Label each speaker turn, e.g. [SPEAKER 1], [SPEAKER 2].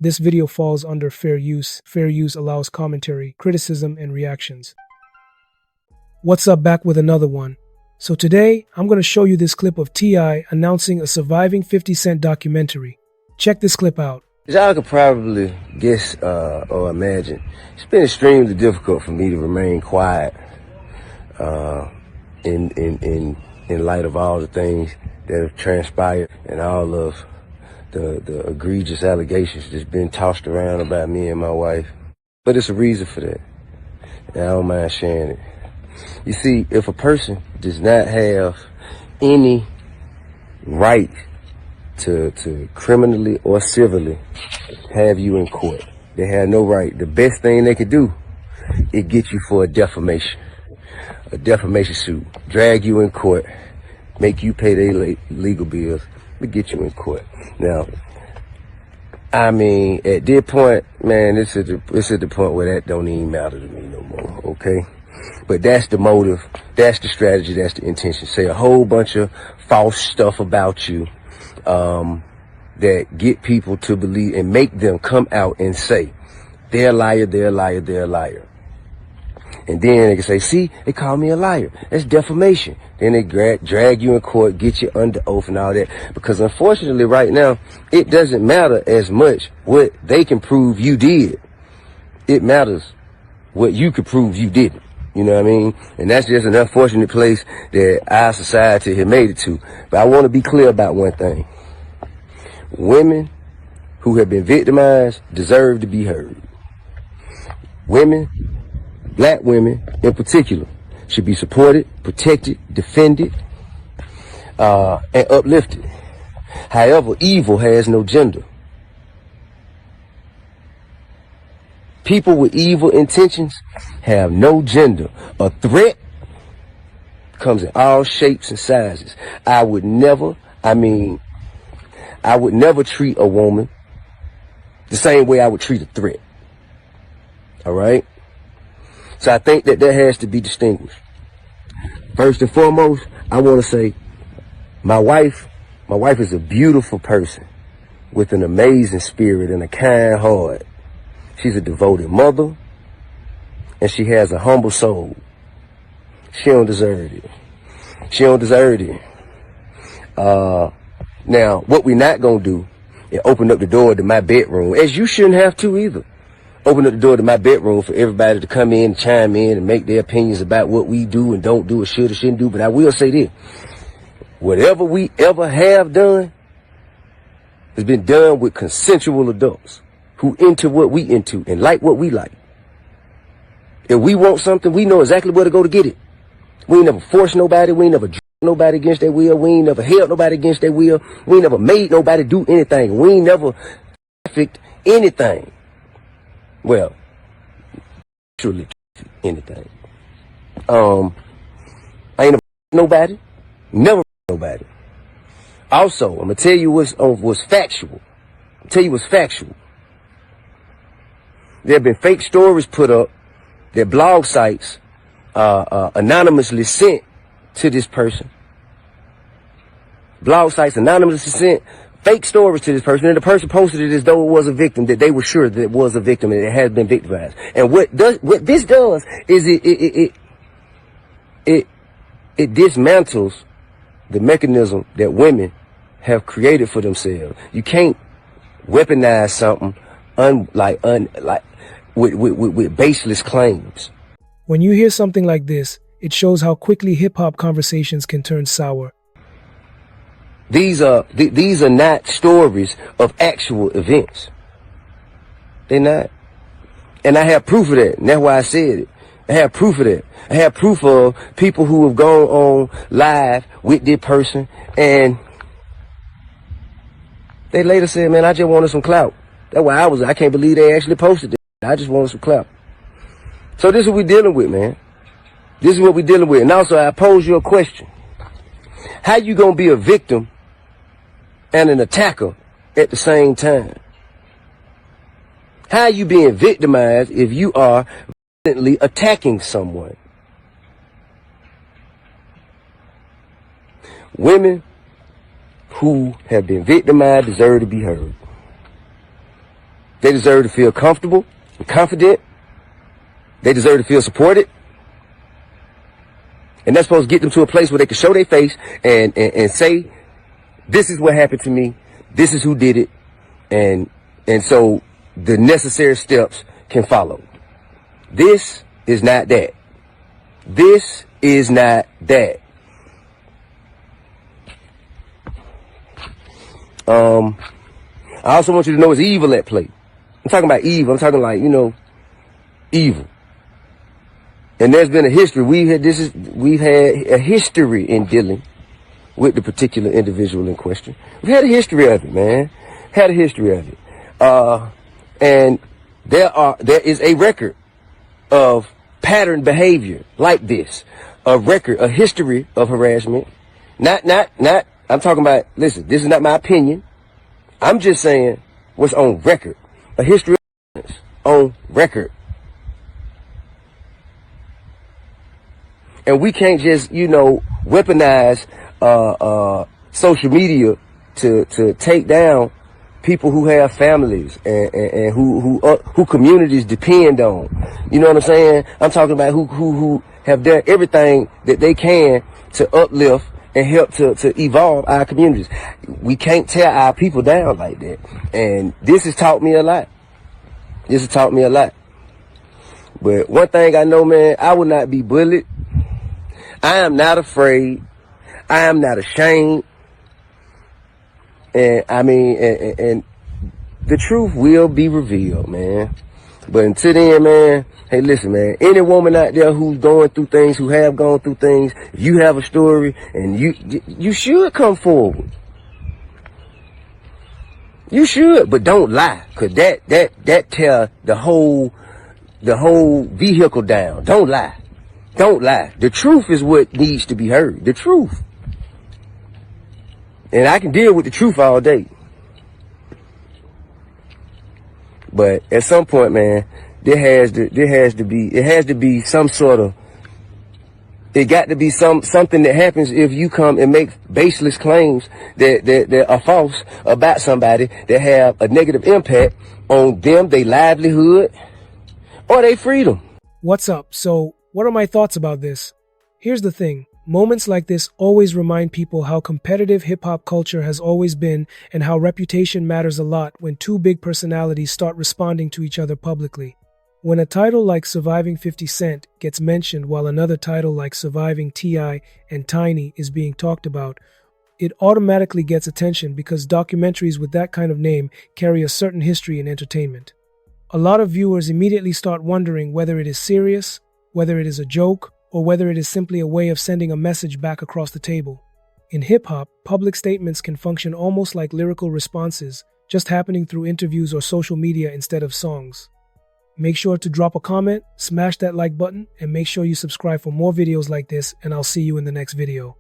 [SPEAKER 1] This video falls under fair use. Fair use allows commentary, criticism, and reactions. What's up, back with another one. So today, I'm going to show you this clip of T.I announcing a surviving 50 Cent documentary. Check this clip out.
[SPEAKER 2] As y'all could probably guess or imagine, it's been extremely difficult for me to remain quiet in light of all the things that have transpired and all of the egregious allegations that's been tossed around about me and my wife. But it's a reason for that, and I don't mind sharing it. You see, if a person does not have any right to criminally or civilly have you in court, they have no right. The best thing they could do is get you for a defamation suit, drag you in court, make you pay their legal bills, but get you in court. Now, I mean, at this point, man, it's at the point where that don't even matter to me no more, okay? But that's the motive, that's the strategy, that's the intention. Say a whole bunch of false stuff about you that get people to believe and make them come out and say, they're a liar, they're a liar, they're a liar. And then they can say, see, they call me a liar. That's defamation. Then they drag you in court, get you under oath and all that. Because unfortunately right now, it doesn't matter as much what they can prove you did. It matters what you can prove you didn't. You know what I mean? And that's just an unfortunate place that our society has made it to. But I want to be clear about one thing. Women who have been victimized deserve to be heard. Women, black women in particular, should be supported, protected, defended, and uplifted. However, evil has no gender. People with evil intentions have no gender. A threat comes in all shapes and sizes. I would never treat a woman the same way I would treat a threat. All right? So I think that has to be distinguished. First and foremost, I want to say my wife is a beautiful person with an amazing spirit and a kind heart. She's a devoted mother, and she has a humble soul. She don't deserve it. She don't deserve it. Now, what we're not going to do is open up the door to my bedroom, as you shouldn't have to either. Open up the door to my bedroom for everybody to come in and chime in and make their opinions about what we do and don't do or should or shouldn't do. But I will say this. Whatever we ever have done has been done with consensual adults who into what we into and like what we like. If we want something, we know exactly where to go to get it. We ain't never forced nobody. We ain't never drug nobody against their will. We ain't never held nobody against their will. We ain't never made nobody do anything. We ain't never trafficked anything. Well, truly anything. I ain't never nobody. Also, I'm gonna tell you what's factual. There have been fake stories put up that blog sites anonymously sent to this person. Blog sites anonymously sent fake stories to this person, and the person posted it as though it was a victim, that they were sure that it was a victim and it has been victimized. And what this does is it dismantles the mechanism that women have created for themselves. You can't weaponize something with baseless claims.
[SPEAKER 1] When you hear something like this, it shows how quickly hip-hop conversations can turn sour.
[SPEAKER 2] These are not stories of actual events. They're not. And I have proof of that. And that's why I said it. I have proof of that. I have proof of people who have gone on live with this person and they later said, man, I just wanted some clout. That's why I can't believe they actually posted it. I just wanted some clout. So this is what we're dealing with, man. This is what we're dealing with. And also, I pose you a question. How you gonna be a victim and an attacker at the same time? How are you being victimized if you are violently attacking someone? Women who have been victimized deserve to be heard. They deserve to feel comfortable and confident. They deserve to feel supported. And that's supposed to get them to a place where they can show their face and say, this is what happened to me. This is who did it. And so the necessary steps can follow. This is not that. This is not that. I also want you to know it's evil at play. I'm talking about evil. I'm talking like, evil. And there's been a history. We've had a history in dealing with the particular individual in question. We've had a history of it, man. Had a history of it. And there is a record of pattern behavior like this. A history of harassment. Not, I'm talking about, listen, this is not my opinion. I'm just saying what's on record. A history of on record. And we can't just, weaponize social media to take down people who have families and who communities depend on. You know what I'm saying? I'm talking about who have done everything that they can to uplift and help to evolve our communities. We can't tear our people down like that. And this has taught me a lot. This has taught me a lot. But one thing I know, man, I will not be bullied. I am not afraid. I am not ashamed. And and the truth will be revealed, man. But until then, man, hey, listen, man, any woman out there who's going through things, who have gone through things, if you have a story, and you should come forward. You should, but don't lie, cause that tear the whole vehicle down. Don't lie. Don't lie. The truth is what needs to be heard. The truth. And I can deal with the truth all day. But at some point, man, it has to be some sort of, it got to be something that happens if you come and make baseless claims that are false about somebody that have a negative impact on them, their livelihood, or their freedom.
[SPEAKER 1] What's up? So, what are my thoughts about this? Here's the thing. Moments like this always remind people how competitive hip-hop culture has always been and how reputation matters a lot when two big personalities start responding to each other publicly. When a title like Surviving 50 Cent gets mentioned while another title like Surviving T.I and Tiny is being talked about, it automatically gets attention because documentaries with that kind of name carry a certain history in entertainment. A lot of viewers immediately start wondering whether it is serious, whether it is a joke, or whether it is simply a way of sending a message back across the table. In hip-hop, public statements can function almost like lyrical responses, just happening through interviews or social media instead of songs. Make sure to drop a comment, smash that like button, and make sure you subscribe for more videos like this, and I'll see you in the next video.